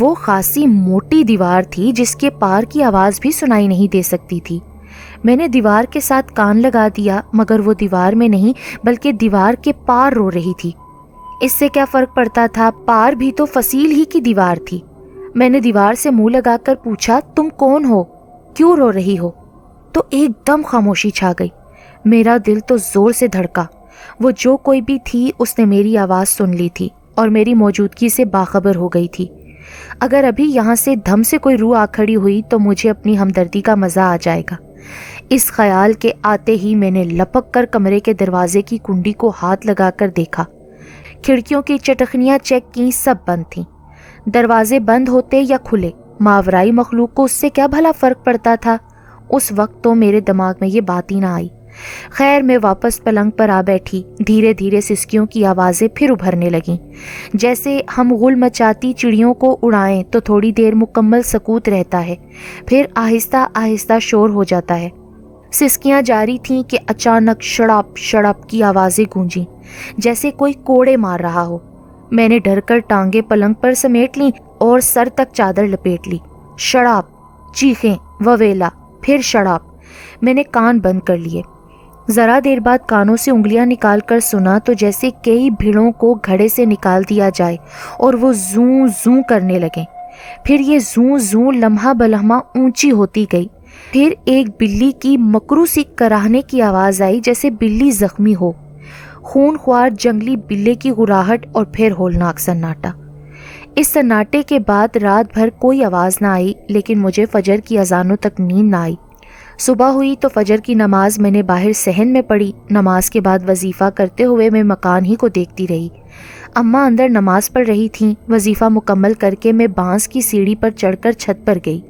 وہ خاصی موٹی دیوار تھی جس کے پار کی آواز بھی سنائی نہیں دے سکتی تھی۔ میں نے دیوار کے ساتھ کان لگا دیا، مگر وہ دیوار میں نہیں بلکہ دیوار کے پار رو رہی تھی۔ اس سے کیا فرق پڑتا تھا، پار بھی تو فصیل ہی کی دیوار تھی۔ میں نے دیوار سے منہ لگا کر پوچھا، تم کون ہو، کیوں رو رہی ہو؟ تو ایک دم خاموشی چھا گئی۔ میرا دل تو زور سے دھڑکا۔ وہ جو کوئی بھی تھی اس نے میری آواز سن لی تھی اور میری موجودگی سے باخبر ہو گئی تھی۔ اگر ابھی یہاں سے دھم سے کوئی روح آ کھڑی ہوئی تو مجھے اپنی ہمدردی کا مزہ آ جائے گا۔ اس خیال کے آتے ہی میں نے لپک کر کمرے کے دروازے کی کنڈی کو ہاتھ لگا کر دیکھا۔ کھڑکیوں کی چٹخنیاں چیک کی، سب بند تھیں۔ دروازے بند ہوتے یا کھلے، ماورائی مخلوق کو اس سے کیا بھلا فرق پڑتا تھا؟ اس وقت تو میرے دماغ میں یہ بات ہی نہ آئی۔ خیر میں واپس پلنگ پر آ بیٹھی۔ دھیرے دھیرے سسکیوں کی آوازیں پھر ابھرنے لگیں، جیسے ہم غل مچاتی چڑیوں کو اڑائیں تو تھوڑی دیر مکمل سکوت رہتا ہے، پھر آہستہ آہستہ شور ہو جاتا ہے۔ سسکیاں جاری تھیں کہ اچانک شڑاپ شڑاپ کی آوازیں گونجیں، جیسے کوئی کوڑے مار رہا ہو۔ میں نے ڈر کر ٹانگیں پلنگ پر سمیٹ لیں اور سر تک چادر لپیٹ لی۔ شڑاپ، چیخیں، وویلا، پھر شڑاپ۔ میں نے کان بند کر لیے۔ ذرا دیر بعد کانوں سے انگلیاں نکال کر سنا تو جیسے کئی بھیڑوں کو گھڑے سے نکال دیا جائے اور وہ زوں زوں کرنے لگیں۔ پھر یہ زوں زوں لمحہ بلمحہ اونچی ہوتی گئی۔ پھر ایک بلی کی مکرو سی کراہنے کی آواز آئی، جیسے بلی زخمی ہو۔ خون خوار جنگلی بلے کی غراہٹ اور پھر ہولناک سناٹا۔ اس سناٹے کے بعد رات بھر کوئی آواز نہ آئی، لیکن مجھے فجر کی اذانوں تک نیند نہ آئی۔ صبح ہوئی تو فجر کی نماز میں نے باہر صحن میں پڑھی۔ نماز کے بعد وظیفہ کرتے ہوئے میں مکان ہی کو دیکھتی رہی۔ اماں اندر نماز پڑھ رہی تھیں۔ وظیفہ مکمل کر کے میں بانس کی سیڑھی پر چڑھ کر چھت پر گئی۔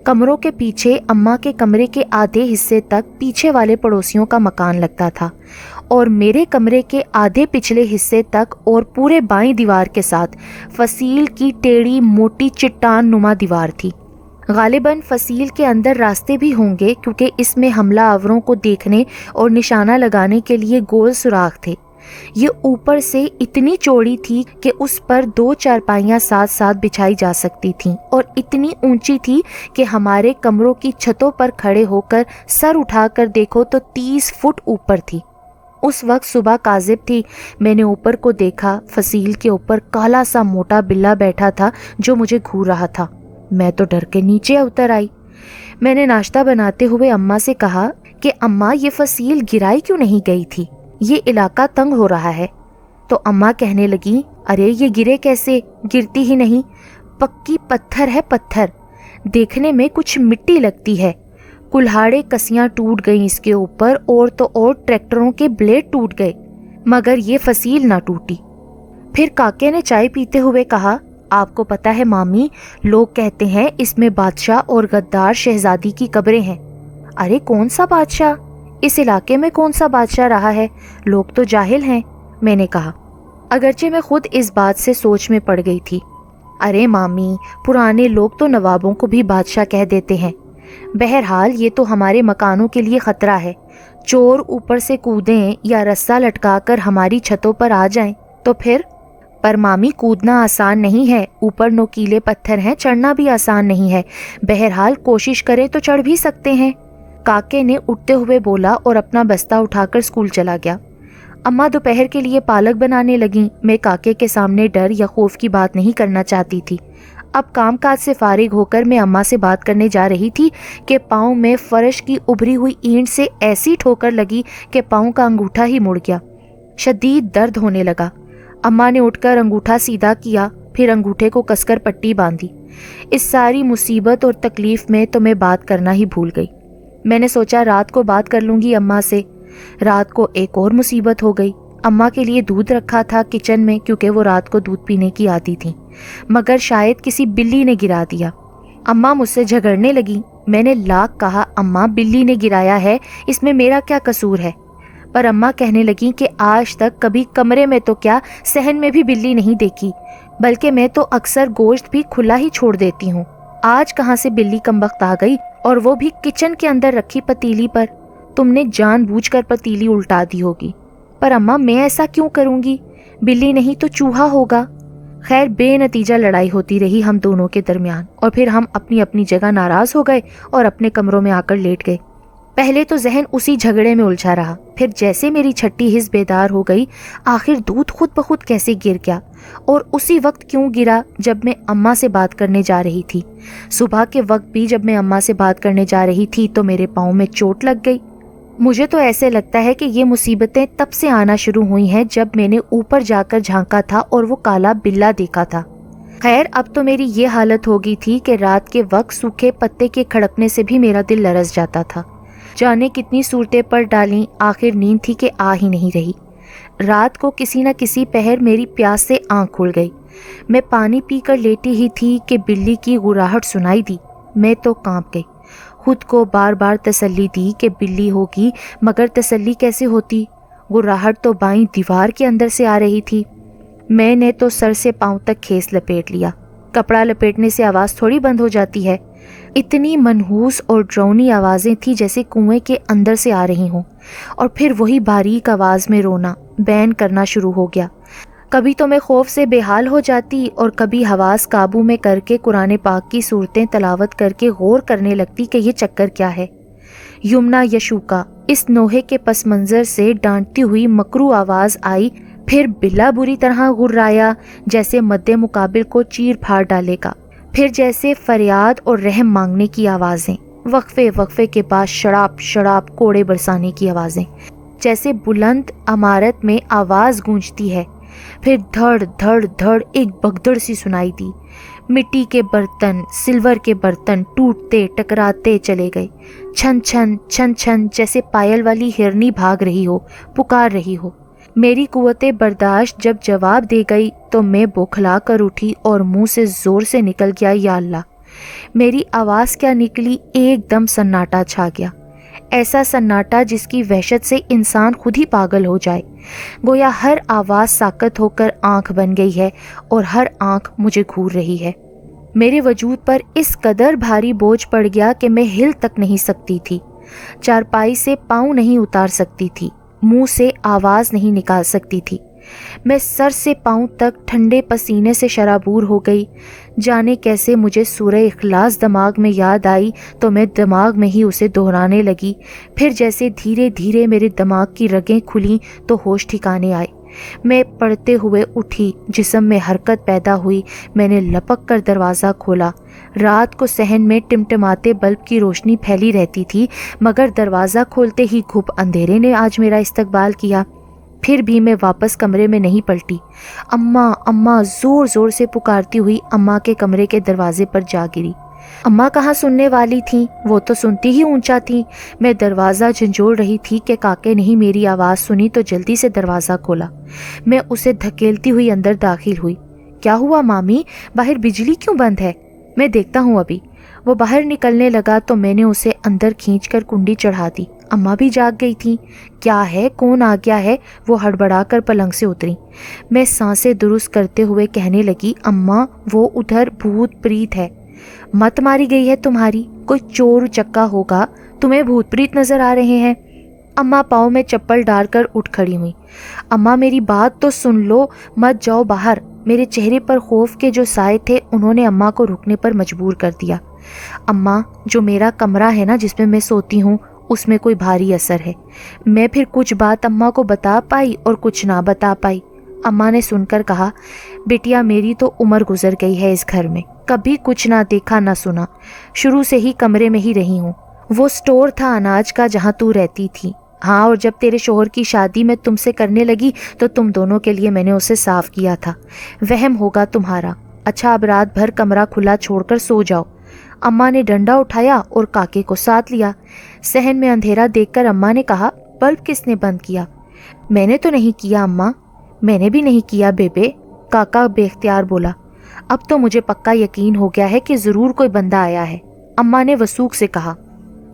کمروں کے پیچھے اماں کے کمرے کے آدھے حصے تک پیچھے والے پڑوسیوں کا مکان لگتا تھا اور میرے کمرے کے آدھے پچھلے حصے تک اور پورے بائیں دیوار کے ساتھ فصیل کی ٹیڑھی موٹی چٹان نما دیوار تھی۔ غالباً فصیل کے اندر راستے بھی ہوں گے، کیونکہ اس میں حملہ آوروں کو دیکھنے اور نشانہ لگانے کے لیے گول سوراخ تھے۔ یہ اوپر سے اتنی چوڑی تھی کہ اس پر 2 چارپائیاں ساتھ ساتھ بچھائی جا سکتی تھیں، اور اتنی اونچی تھی کہ ہمارے کمروں کی چھتوں پر کھڑے ہو کر سر اٹھا کر دیکھو تو 30 فٹ اوپر تھی۔ اس وقت صبح کاذب تھی۔ میں نے اوپر کو دیکھا۔ فصیل کے اوپر کالا سا موٹا بلا بیٹھا تھا جو مجھے گھور رہا تھا۔ میں تو ڈر کے نیچے اتر آئی۔ میں نے ناشتہ بناتے ہوئے اماں سے کہا کہ اماں یہ فصیل گرائی کیوں نہیں گئی تھی؟ یہ علاقہ تنگ ہو رہا ہے۔ تو اماں کہنے لگی، ارے یہ گرے کیسے، گرتی ہی نہیں، پکی پتھر ہے پتھر، دیکھنے میں کچھ مٹی لگتی ہے۔ کلہاڑے کسیاں ٹوٹ گئیں اس کے اوپر، اور تو اور ٹریکٹروں کے بلیڈ ٹوٹ گئے، مگر یہ فصیل نہ ٹوٹی۔ پھر کاکے نے چائے پیتے ہوئے کہا، آپ کو پتہ ہے مامی، لوگ کہتے ہیں اس میں بادشاہ اور غدار شہزادی کی قبریں ہیں۔ ارے کون سا بادشاہ؟ اس علاقے میں کون سا بادشاہ رہا ہے؟ لوگ تو جاہل ہیں، میں نے کہا، اگرچہ میں خود اس بات سے سوچ میں پڑ گئی تھی۔ ارے مامی، پرانے لوگ تو نوابوں کو بھی بادشاہ کہہ دیتے ہیں۔ بہرحال یہ تو ہمارے مکانوں کے لیے خطرہ ہے، چور اوپر سے کودیں یا رسہ لٹکا کر ہماری چھتوں پر آ جائیں تو پھر؟ پر مامی کودنا آسان نہیں ہے، اوپر نوکیلے پتھر ہیں، چڑھنا بھی آسان نہیں ہے۔ بہرحال کوشش کریں تو چڑھ بھی سکتے ہیں، کاکے نے اٹھتے ہوئے بولا اور اپنا بستہ اٹھا کر اسکول چلا گیا۔ اماں دوپہر کے لیے پالک بنانے لگیں۔ میں کاکے کے سامنے ڈر یا خوف کی بات نہیں کرنا چاہتی تھی۔ اب کام کاج سے فارغ ہو کر میں اماں سے بات کرنے جا رہی تھی کہ پاؤں میں فرش کی ابھری ہوئی اینٹ سے ایسی ٹھوکر لگی کہ پاؤں کا انگوٹھا ہی مڑ گیا۔ شدید درد ہونے لگا۔ اماں نے اٹھ کر انگوٹھا سیدھا کیا، پھر انگوٹھے کو کس کر پٹی باندھی۔ اس ساری مصیبت اور تکلیف میں تو میں بات کرنا ہی بھول گئی۔ میں نے سوچا رات کو بات کر لوں گی اماں سے۔ رات کو ایک اور مصیبت ہو گئی۔ اماں کے لیے دودھ رکھا تھا کچن میں، کیونکہ وہ رات کو دودھ پینے کی عادی تھیں، مگر شاید کسی بلی نے گرا دیا۔ اماں مجھ سے جھگڑنے لگی۔ میں نے لاکھ کہا، اماں بلی نے گرایا ہے، اس میں میرا کیا قصور ہے؟ پر اماں کہنے لگیں کہ آج تک کبھی کمرے میں تو کیا، صحن میں بھی بلی نہیں دیکھی، بلکہ میں تو اکثر گوشت بھی کھلا ہی چھوڑ دیتی ہوں۔ آج کہاں سے بلی کمبخت آ گئی، اور وہ بھی کچن کے اندر رکھی پتیلی پر؟ تم نے جان بوجھ کر پتیلی الٹا دی ہوگی۔ پر اماں میں ایسا کیوں کروں گی؟ بلی نہیں تو چوہا ہوگا۔ خیر بے نتیجہ لڑائی ہوتی رہی ہم دونوں کے درمیان، اور پھر ہم اپنی اپنی جگہ ناراض ہو گئے اور اپنے کمروں میں آ کر لیٹ گئے۔ پہلے تو ذہن اسی جھگڑے میں الجھا رہا، پھر جیسے میری چھٹی حس بیدار ہو گئی، آخر دودھ خود بخود کیسے گر گیا، اور اسی وقت کیوں گرا جب میں اماں سے بات کرنے جا رہی تھی۔ صبح کے وقت بھی جب میں اماں سے بات کرنے جا رہی تھی تو میرے پاؤں میں چوٹ لگ گئی۔ مجھے تو ایسے لگتا ہے کہ یہ مصیبتیں تب سے آنا شروع ہوئی ہیں جب میں نے اوپر جا کر جھانکا تھا اور وہ کالا بلا دیکھا تھا۔ خیر اب تو میری یہ حالت ہو گئی تھی کہ رات کے وقت سوکھے پتے کے کھڑکنے سے بھی میرا دل لرز جاتا تھا۔ جانے کتنی صورتیں پر ڈالیں، آخر نیند تھی کہ آ ہی نہیں رہی۔ رات کو کسی نہ کسی پہر میری پیاس سے آنکھ کھل گئی۔ میں پانی پی کر لیٹی ہی تھی کہ بلی کی گراہٹ سنائی دی۔ میں تو کانپ گئی، خود کو بار بار تسلی دی کہ بلی ہوگی، مگر تسلی کیسے ہوتی؟ گراہٹ تو بائیں دیوار کے اندر سے آ رہی تھی۔ میں نے تو سر سے پاؤں تک کھیس لپیٹ لیا۔ کپڑا لپیٹنے سے آواز تھوڑی بند ہو جاتی ہے۔ اتنی منحوس اور ڈراؤنی آوازیں تھیں جیسے کنویں کے اندر سے آ رہی ہوں، اور پھر وہی باریک آواز میں رونا بین کرنا شروع ہو گیا۔ کبھی تو میں خوف سے بے حال ہو جاتی اور کبھی حواس قابو میں کر کے قرآن پاک کی صورتیں تلاوت کر کے غور کرنے لگتی کہ یہ چکر کیا ہے۔ یمنا یشوکا اس نوحے کے پس منظر سے ڈانٹتی ہوئی مکرو آواز آئی، پھر بلا بری طرح غرایا جیسے مد مقابل کو چیر پھاڑ ڈالے گا، پھر جیسے فریاد اور رحم مانگنے کی آوازیں، وقفے وقفے کے بعد شڑاپ شڑاپ کوڑے برسانے کی آوازیں، جیسے بلند عمارت میں آواز گونجتی ہے، پھر دھڑ دھڑ دھڑ ایک بگدڑ سی سنائی دی۔ مٹی کے برتن، سلور کے برتن ٹوٹتے ٹکراتے چلے گئے، چھن چھن چھن چھن جیسے پائل والی ہرنی بھاگ رہی ہو، پکار رہی ہو۔ میری قوت برداشت جب جواب دے گئی تو میں بوکھلا کر اٹھی اور منہ سے زور سے نکل گیا، یا اللہ۔ میری آواز کیا نکلی، ایک دم سناٹا چھا گیا، ایسا سناٹا جس کی وحشت سے انسان خود ہی پاگل ہو جائے۔ گویا ہر آواز ساکت ہو کر آنکھ بن گئی ہے اور ہر آنکھ مجھے گھور رہی ہے۔ میرے وجود پر اس قدر بھاری بوجھ پڑ گیا کہ میں ہل تک نہیں سکتی تھی، چارپائی سے پاؤں نہیں اتار سکتی تھی، منہ سے آواز نہیں نکال سکتی تھی۔ میں سر سے پاؤں تک ٹھنڈے پسینے سے شرابور ہو گئی۔ جانے کیسے مجھے سورہ اخلاص دماغ میں یاد آئی تو میں دماغ میں ہی اسے دہرانے لگی، پھر جیسے دھیرے دھیرے میرے دماغ کی رگیں کھلیں تو ہوش ٹھکانے آئے۔ میں پڑھتے ہوئے اٹھی، جسم میں حرکت پیدا ہوئی، میں نے لپک کر دروازہ کھولا۔ رات کو صحن میں ٹمٹماتے بلب کی روشنی پھیلی رہتی تھی، مگر دروازہ کھولتے ہی گھپ اندھیرے نے آج میرا استقبال کیا۔ پھر بھی میں واپس کمرے میں نہیں پلٹی۔ اماں اماں زور زور سے پکارتی ہوئی اماں کے کمرے کے دروازے پر جا گری۔ اماں کہاں سننے والی تھیں، وہ تو سنتی ہی اونچا تھیں۔ میں دروازہ جھنجھوڑ رہی تھی کہ کاکے نے ہی میری آواز سنی تو جلدی سے دروازہ کھولا۔ میں اسے دھکیلتی ہوئی اندر داخل ہوئی۔ کیا ہوا مامی، باہر بجلی کیوں بند ہے؟ میں دیکھتا ہوں ابھی۔ وہ باہر نکلنے لگا تو میں نے اسے اندر کھینچ کر کنڈی چڑھا دی۔ اماں بھی جاگ گئی تھیں۔ کیا ہے، کون آ گیا ہے؟ وہ ہڑبڑا کر پلنگ سے اتری۔ میں سانسیں درست کرتے ہوئے کہنے لگی، اماں وہ ادھر بھوت پریت ہے، مت ماری گئی ہے تمہاری، کوئی چور چکا ہوگا، تمہیں بھوت پریت نظر آ رہے ہیں۔ اماں پاؤں میں چپل ڈال کر اٹھ کھڑی ہوئی۔ اماں میری بات تو سن لو، مت جاؤ باہر۔ میرے چہرے پر خوف کے جو سائے تھے انہوں نے اماں کو رکنے پر مجبور کر دیا۔ اماں، جو میرا کمرہ ہے نا جس میں میں سوتی ہوں، اس میں کوئی بھاری اثر ہے۔ میں پھر کچھ بات اماں کو بتا پائی اور کچھ نہ بتا پائی۔ اماں نے سن کر کہا، بیٹیا میری تو عمر گزر گئی ہے اس گھر میں، کبھی کچھ نہ دیکھا نہ سنا، شروع سے ہی کمرے میں ہی رہی ہوں۔ وہ سٹور تھا اناج کا جہاں تو رہتی تھی، ہاں، اور جب تیرے شوہر کی شادی میں تم سے کرنے لگی تو تم دونوں کے لیے میں نے اسے صاف کیا تھا۔ وہم ہوگا تمہارا۔ اچھا اب رات بھر کمرہ کھلا چھوڑ کر سو جاؤ۔ اماں نے ڈنڈا اٹھایا اور کاکے کو ساتھ لیا۔ صحن میں اندھیرا دیکھ کر اماں نے کہا، بلب کس نے بند کیا؟ میں نے تو نہیں کیا اماں۔ میں نے بھی نہیں کیا بیبے، کاکا بے اختیار بولا۔ اب تو مجھے پکا یقین ہو گیا ہے کہ ضرور کوئی بندہ آیا ہے، اماں نے وسوخ سے کہا۔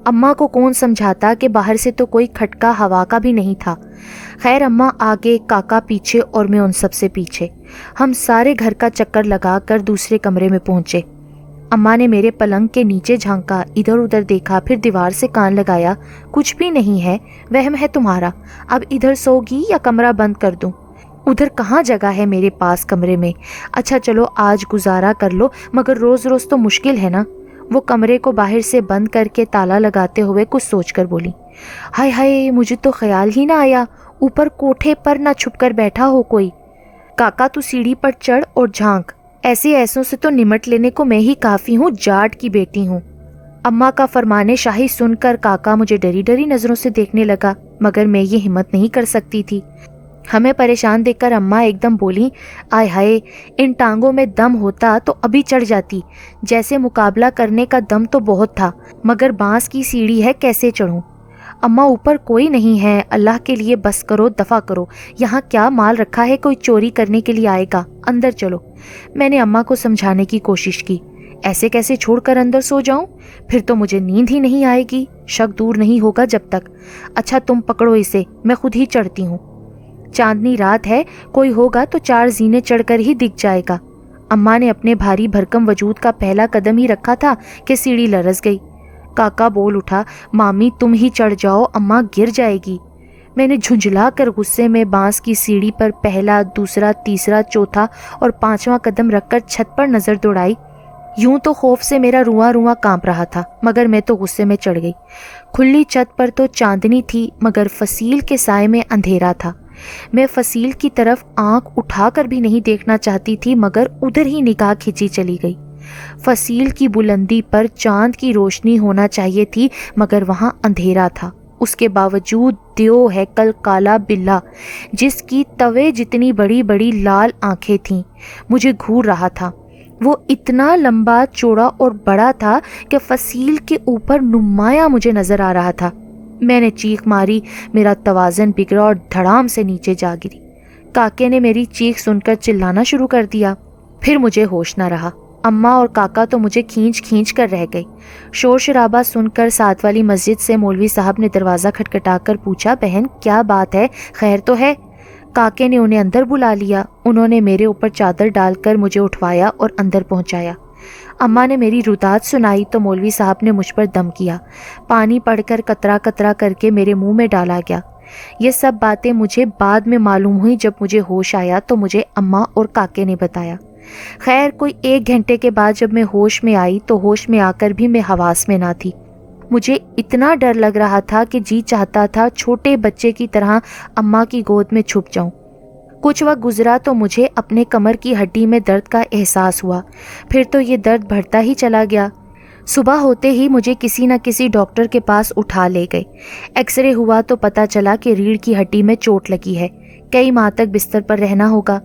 اماں کو کون سمجھاتا کہ باہر سے تو کوئی کھٹکا ہوا کا بھی نہیں تھا۔ خیر اماں آگے، کاکا پیچھے اور میں ان سب سے پیچھے۔ ہم سارے گھر کا چکر لگا کر دوسرے کمرے میں پہنچے۔ اماں نے میرے پلنگ کے نیچے جھانکا، ادھر ادھر دیکھا، پھر دیوار سے کان لگایا۔ کچھ بھی نہیں ہے، وہم ہے تمہارا، اب ادھر سو گی یا کمرہ بند کر دوں؟ ادھر کہاں جگہ ہے میرے پاس کمرے میں؟ اچھا چلو آج گزارا کر لو، مگر روز روز تو مشکل ہے نا۔ وہ کمرے کو باہر سے بند کر کے تالا لگاتے ہوئے کچھ سوچ کر بولی، ہائے ہائے، مجھے تو خیال ہی نہ آیا اوپر کوٹھے پر نہ چھپ کر بیٹھا ہو کوئی۔ کاکا تو سیڑھی پر چڑھ اور جھانک، ایسے ایسوں سے تو نمٹ لینے کو میں ہی کافی ہوں، جاٹ کی بیٹی ہوں۔ اماں کا فرمانے شاہی سن کر کاکا مجھے ڈری ڈری نظروں سے دیکھنے لگا، مگر میں یہ ہمت نہیں کر سکتی تھی۔ ہمیں پریشان دیکھ کر اماں ایک دم بولی، آئے ہائے، ان ٹانگوں میں دم ہوتا تو ابھی چڑھ جاتی، جیسے مقابلہ کرنے کا دم تو بہت تھا، مگر بانس کی سیڑھی ہے، کیسے چڑھوں؟ اماں اوپر کوئی نہیں ہے، اللہ کے لیے بس کرو، دفع کرو، یہاں کیا مال رکھا ہے کوئی چوری کرنے کے لیے آئے گا، اندر چلو۔ میں نے اماں کو سمجھانے کی کوشش کی، ایسے کیسے چھوڑ کر اندر سو جاؤں؟ پھر تو مجھے نیند ہی نہیں آئے گی، شک دور نہیں ہوگا جب تک۔ اچھا تم پکڑو اسے، میں خود ہی چڑھتی ہوں، چاندنی رات ہے، کوئی ہوگا تو 4 زینے چڑھ کر ہی دکھ جائے گا۔ اماں نے اپنے بھاری بھرکم وجود کا پہلا قدم ہی رکھا تھا کہ سیڑھی لرز گئی۔ کاکا بول اٹھا، مامی تم ہی چڑھ جاؤ، اماں گر جائے گی۔ میں نے جھنجھلا کر غصے میں بانس کی سیڑھی پر پہلا، دوسرا، تیسرا، چوتھا اور 5واں قدم رکھ کر چھت پر نظر دوڑائی۔ یوں تو خوف سے میرا رواں رواں کانپ رہا تھا، مگر میں تو غصے میں چڑھ گئی۔ کھلی چھت پر تو چاندنی تھی، مگر فصیل کے سائے میں اندھیرا تھا۔ میں فصیل کی طرف آنکھ اٹھا کر بھی نہیں دیکھنا چاہتی تھی، مگر ادھر ہی نگاہ کھینچی چلی گئی۔ فصیل کی بلندی پر چاند کی روشنی ہونا چاہیے تھی، مگر وہاں اندھیرا تھا۔ اس کے باوجود دیو ہے کل کالا بلّا، جس کی توے جتنی بڑی بڑی لال آنکھیں تھیں، مجھے گھور رہا تھا۔ وہ اتنا لمبا، چوڑا اور بڑا تھا کہ فصیل کے اوپر نمایاں مجھے نظر آ رہا تھا۔ میں نے چیخ ماری، میرا توازن بگڑا اور دھڑام سے نیچے جا گری۔ کاکے نے میری چیخ سن کر چلانا شروع کر دیا۔ پھر مجھے ہوش نہ رہا۔ اماں اور کاکا تو مجھے کھینچ کھینچ کر رہ گئی۔ شور شرابہ سن کر ساتھ والی مسجد سے مولوی صاحب نے دروازہ کھٹکھٹا کر پوچھا، بہن کیا بات ہے، خیر تو ہے؟ کاکے نے انہیں اندر بلا لیا۔ انہوں نے میرے اوپر چادر ڈال کر مجھے اٹھوایا اور اندر پہنچایا۔ اماں نے میری روداد سنائی تو مولوی صاحب نے مجھ پر دم کیا۔ پانی پڑھ کر قطرہ قطرہ کر کے میرے منہ میں ڈالا گیا۔ یہ سب باتیں مجھے بعد میں معلوم ہوئی، جب مجھے ہوش آیا تو مجھے اماں اور کاکے نے بتایا۔ خیر کوئی 1 گھنٹے کے بعد جب میں ہوش میں آئی تو ہوش میں آ کر بھی میں حواس میں نہ تھی۔ مجھے اتنا ڈر لگ رہا تھا کہ جی چاہتا تھا چھوٹے بچے کی طرح اماں کی گود میں چھپ جاؤں۔ کچھ وقت گزرا تو مجھے اپنے کمر کی ہڈی میں درد کا احساس ہوا، پھر تو یہ درد بڑھتا ہی چلا گیا۔ صبح ہوتے ہی مجھے کسی نہ کسی ڈاکٹر کے پاس اٹھا لے گئے۔ ایکس رے ہوا تو پتہ چلا کہ ریڑھ کی ہڈی میں چوٹ لگی ہے، کئی ماہ تک بستر پر رہنا ہوگا۔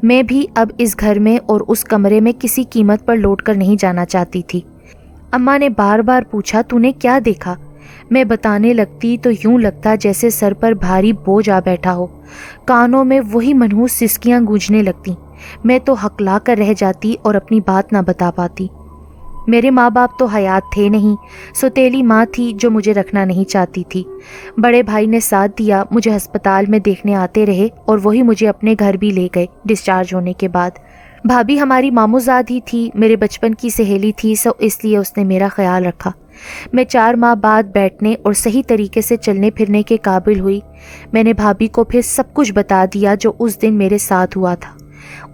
میں بھی اب اس گھر میں اور اس کمرے میں کسی قیمت پر لوٹ کر نہیں جانا چاہتی تھی۔ اماں نے بار بار پوچھا، تو نے کیا دیکھا؟ میں بتانے لگتی تو یوں لگتا جیسے سر پر بھاری بوجھ آ بیٹھا ہو۔ کانوں میں وہی منحوس سسکیاں گونجنے لگتی۔ میں تو ہکلا کر رہ جاتی اور اپنی بات نہ بتا پاتی۔ میرے ماں باپ تو حیات تھے نہیں، سوتیلی ماں تھی جو مجھے رکھنا نہیں چاہتی تھی۔ بڑے بھائی نے ساتھ دیا، مجھے ہسپتال میں دیکھنے آتے رہے اور وہی مجھے اپنے گھر بھی لے گئے ڈسچارج ہونے کے بعد۔ بھابھی ہماری ماموزاد ہی تھی، میرے بچپن کی سہیلی تھی، سو اس لیے اس نے میرا خیال رکھا۔ میں 4 ماہ بعد بیٹھنے اور صحیح طریقے سے چلنے پھرنے کے قابل ہوئی۔ میں نے بھابھی کو پھر سب کچھ بتا دیا جو اس دن میرے ساتھ ہوا تھا۔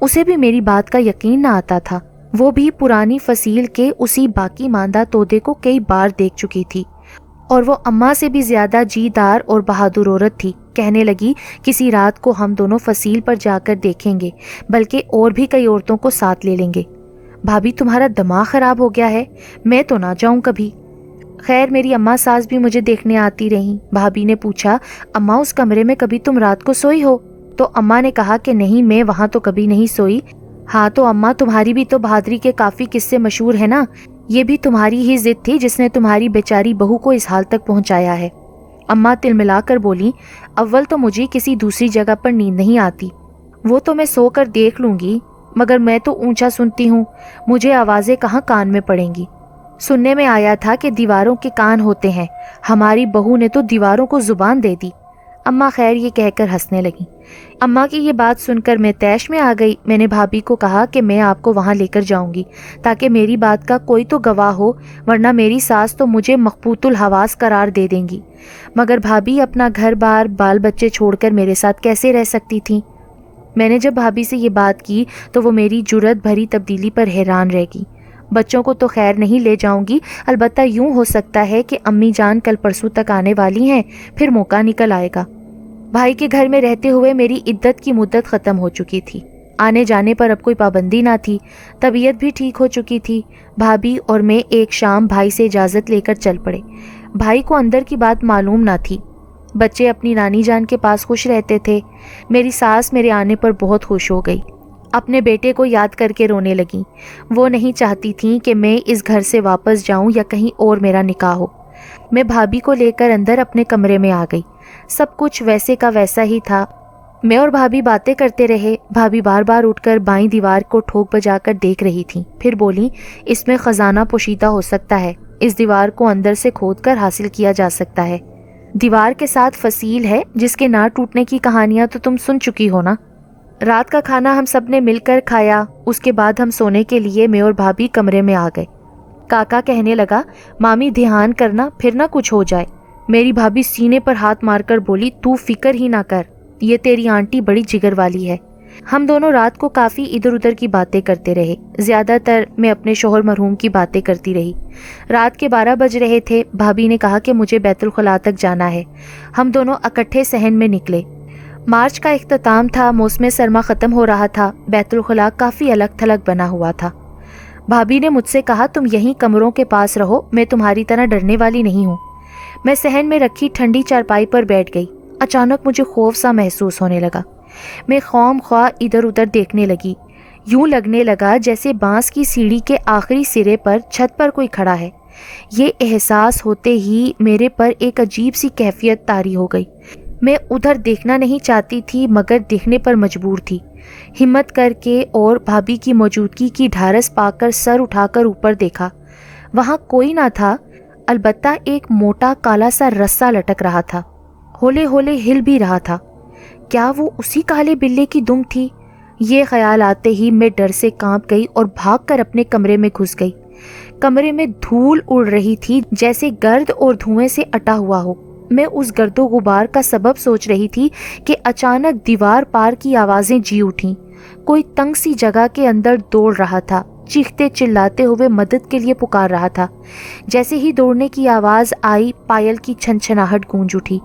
اسے بھی میری بات کا یقین نہ آتا تھا۔ وہ بھی پرانی فصیل کے اسی باقی ماندہ تودے کو کئی بار دیکھ چکی تھی، اور وہ اماں سے بھی زیادہ جی دار اور بہادر عورت تھی۔ کہنے لگی کسی رات کو ہم دونوں فصیل پر جا کر دیکھیں گے، بلکہ اور بھی کئی عورتوں کو ساتھ لے لیں گے۔ بھابھی تمہارا دماغ خراب ہو گیا ہے، میں تو نہ جاؤں کبھی۔ خیر میری اماں ساس بھی مجھے دیکھنے آتی رہیں۔ بھابھی نے پوچھا، اماں اس کمرے میں کبھی تم رات کو سوئی ہو؟ تو اماں نے کہا کہ نہیں، میں وہاں تو کبھی نہیں سوئی۔ ہاں تو اماں تمہاری بھی تو بہادری کے کافی قصے مشہور ہیں نا، یہ بھی تمہاری ہی ضد تھی جس نے تمہاری بیچاری بہو کو اس حال تک پہنچایا ہے۔ اماں تلملا کر بولی، اول تو مجھے کسی دوسری جگہ پر نیند نہیں آتی، وہ تو میں سو کر دیکھ لوں گی، مگر میں تو اونچا سنتی ہوں، مجھے آوازیں کہاں کان میں پڑیں گی۔ سننے میں آیا تھا کہ دیواروں کے کان ہوتے ہیں، ہماری بہو نے تو دیواروں کو زبان دے دی۔ اماں خیر یہ کہہ کر ہنسنے لگیں۔ اماں کی یہ بات سن کر میں طیش میں آ گئی۔ میں نے بھابھی کو کہا کہ میں آپ کو وہاں لے کر جاؤں گی تاکہ میری بات کا کوئی تو گواہ ہو، ورنہ میری ساس تو مجھے مخبوط الحواس قرار دے دیں گی۔ مگر بھابھی اپنا گھر بار بال بچے چھوڑ کر میرے ساتھ کیسے رہ سکتی تھیں؟ میں نے جب بھابھی سے یہ بات کی تو وہ میری جرأت بھری تبدیلی پر حیران رہ گئی۔ بچوں کو تو خیر نہیں لے جاؤں گی، البتہ یوں ہو سکتا ہے کہ امی جان کل پرسوں تک آنے والی ہیں، پھر موقع نکل آئے گا۔ بھائی کے گھر میں رہتے ہوئے میری عدت کی مدت ختم ہو چکی تھی، آنے جانے پر اب کوئی پابندی نہ تھی، طبیعت بھی ٹھیک ہو چکی تھی۔ بھابھی اور میں ایک شام بھائی سے اجازت لے کر چل پڑے۔ بھائی کو اندر کی بات معلوم نہ تھی، بچے اپنی نانی جان کے پاس خوش رہتے تھے۔ میری ساس میرے آنے پر بہت خوش ہو گئی، اپنے بیٹے کو یاد کر کے رونے لگیں۔ وہ نہیں چاہتی تھیں کہ میں اس گھر سے واپس جاؤں یا کہیں اور میرا نکاح ہو۔ میں بھابھی کو لے کر اندر اپنے کمرے میں آ گئی۔ سب کچھ ویسے کا ویسا ہی تھا۔ میں اور بھابھی باتیں کرتے رہے۔ بھابھی بار بار اٹھ کر بائیں دیوار کو ٹھوک بجا کر دیکھ رہی تھیں، پھر بولی، اس میں خزانہ پوشیدہ ہو سکتا ہے، اس دیوار کو اندر سے کھود کر حاصل کیا جا سکتا ہے۔ دیوار کے ساتھ فصیل ہے جس کے نہ ٹوٹنے کی کہانیاں تو تم سن چکی ہو نا۔ رات کا کھانا ہم سب نے مل کر کھایا۔ اس کے بعد ہم سونے کے لیے میں اور بھابھی کمرے میں آ گئے۔ کاکا کہنے لگا، مامی دھیان کرنا پھر نہ کچھ ہو جائے۔ میری بھابھی سینے پر ہاتھ مار کر بولی، تو فکر ہی نہ کر، یہ تیری آنٹی بڑی جگر والی ہے۔ ہم دونوں رات کو کافی ادھر ادھر کی باتیں کرتے رہے، زیادہ تر میں اپنے شوہر مرحوم کی باتیں کرتی رہی۔ رات کے 12 بج رہے تھے۔ بھابھی نے کہا کہ مجھے بیت الخلاء تک جانا ہے۔ ہم دونوں اکٹھے صحن میں نکلے۔ مارچ کا اختتام تھا، موسم سرما ختم ہو رہا تھا، بیت الخلاء کافی الگ تھلگ بنا ہوا تھا۔ بھابھی نے مجھ سے کہا، تم یہیں کمروں کے پاس رہو، میں تمہاری طرح ڈرنے والی نہیں ہوں۔ میں صحن میں رکھی ٹھنڈی چارپائی پر بیٹھ گئی۔ اچانک مجھے خوف سا محسوس ہونے لگا۔ میں خواہ خواہ ادھر ادھر دیکھنے لگی۔ یوں لگنے لگا جیسے بانس کی سیڑھی کے آخری سرے پر چھت پر کوئی کھڑا ہے۔ یہ احساس ہوتے ہی میرے پر ایک عجیب سی کیفیت طاری ہو گئی۔ میں ادھر دیکھنا نہیں چاہتی تھی مگر دیکھنے پر مجبور تھی۔ ہمت کر کے اور بھابھی کی موجودگی کی ڈھارس پا کر سر اٹھا کر اوپر دیکھا۔ وہاں کوئی نہ تھا، البتہ ایک موٹا کالا سا رسہ لٹک رہا تھا، ہولے ہولے ہل بھی رہا تھا۔ کیا وہ اسی کالے بلے کی دم تھی؟ یہ خیال آتے ہی میں ڈر سے کانپ گئی اور بھاگ کر اپنے کمرے میں گھس گئی۔ کمرے میں دھول اڑ رہی تھی جیسے گرد اور دھوئیں سے اٹا ہوا ہو۔ میں اس گرد و غبار کا سبب سوچ رہی تھی کہ اچانک دیوار پار کی آوازیں جی اٹھیں۔ کوئی تنگ سی جگہ کے اندر دوڑ رہا تھا، چیختے چلاتے ہوئے مدد کے لیے پکار رہا تھا۔ جیسے ہی دوڑنے کی آواز آئی، پائل کی چھنچھناہٹ گونج اٹھی۔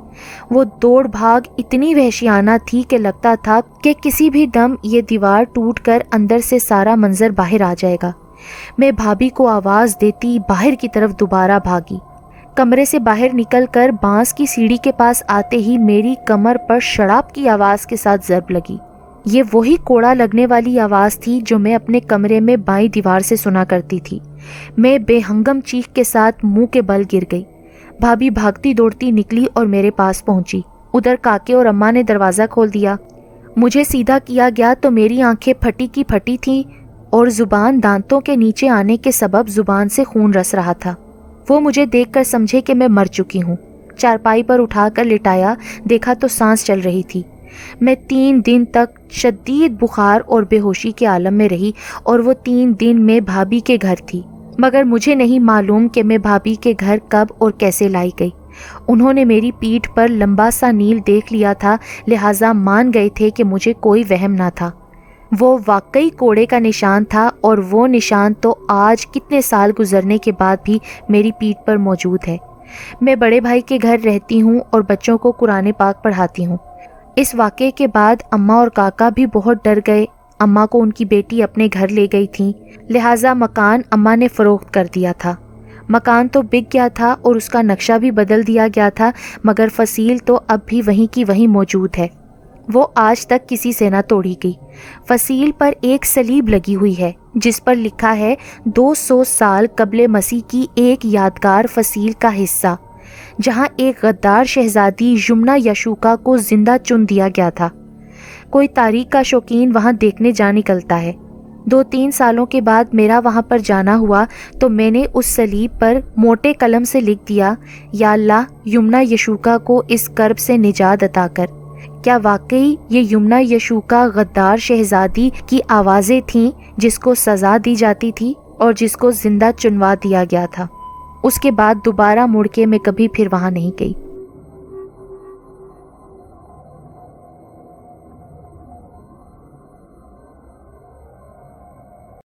وہ دوڑ بھاگ اتنی وحشیانہ تھی کہ لگتا تھا کہ کسی بھی دم یہ دیوار ٹوٹ کر اندر سے سارا منظر باہر آ جائے گا۔ میں بھابھی کو آواز دیتی باہر کی طرف دوبارہ بھاگی۔ کمرے سے باہر نکل کر بانس کی سیڑھی کے پاس آتے ہی میری کمر پر شڑاپ کی آواز کے ساتھ ضرب لگی۔ یہ وہی کوڑا لگنے والی آواز تھی جو میں اپنے کمرے میں بائیں دیوار سے سنا کرتی تھی۔ میں بے ہنگم چیخ کے ساتھ منہ کے بل گر گئی۔ بھابھی بھاگتی دوڑتی نکلی اور میرے پاس پہنچی۔ ادھر کاکے اور اماں نے دروازہ کھول دیا۔ مجھے سیدھا کیا گیا تو میری آنکھیں پھٹی کی پھٹی تھیں اور زبان دانتوں کے نیچے آنے کے سبب زبان سے خون رس رہا تھا۔ وہ مجھے دیکھ کر سمجھے کہ میں مر چکی ہوں۔ چارپائی پر اٹھا کر لٹایا، دیکھا تو سانس چل رہی تھی۔ میں 3 دن تک شدید بخار اور بے ہوشی کے عالم میں رہی اور وہ 3 دن میں بھابھی کے گھر تھی، مگر مجھے نہیں معلوم کہ میں بھابھی کے گھر کب اور کیسے لائی گئی۔ انہوں نے میری پیٹھ پر لمبا سا نیل دیکھ لیا تھا، لہٰذا مان گئے تھے کہ مجھے کوئی وہم نہ تھا۔ وہ واقعی کوڑے کا نشان تھا اور وہ نشان تو آج کتنے سال گزرنے کے بعد بھی میری پیٹھ پر موجود ہے۔ میں بڑے بھائی کے گھر رہتی ہوں اور بچوں کو قرآن پاک پڑھاتی ہوں۔ اس واقعے کے بعد اماں اور کاکا بھی بہت ڈر گئے۔ اماں کو ان کی بیٹی اپنے گھر لے گئی تھیں، لہٰذا مکان اماں نے فروخت کر دیا تھا۔ مکان تو بک گیا تھا اور اس کا نقشہ بھی بدل دیا گیا تھا، مگر فصیل تو اب بھی وہیں کی وہیں موجود ہے۔ وہ آج تک کسی سے نہ توڑی گئی۔ فصیل پر ایک صلیب لگی ہوئی ہے جس پر لکھا ہے 200 سال قبل مسیح کی ایک یادگار فصیل کا حصہ، جہاں ایک غدار شہزادی یمنا یشوکا کو زندہ چن دیا گیا تھا۔ کوئی تاریخ کا شوقین وہاں دیکھنے جا نکلتا ہے۔ 2-3 سالوں کے بعد میرا وہاں پر جانا ہوا تو میں نے اس صلیب پر موٹے قلم سے لکھ دیا، یا اللہ یمنا یشوکا کو اس کرب سے نجات عطا کر۔ کیا واقعی یہ یمنا یشوکا غدار شہزادی کی آوازیں تھیں جس کو سزا دی جاتی تھی اور جس کو زندہ چنوا دیا گیا تھا؟ اس کے بعد دوبارہ مڑ کے میں کبھی پھر وہاں نہیں گئی۔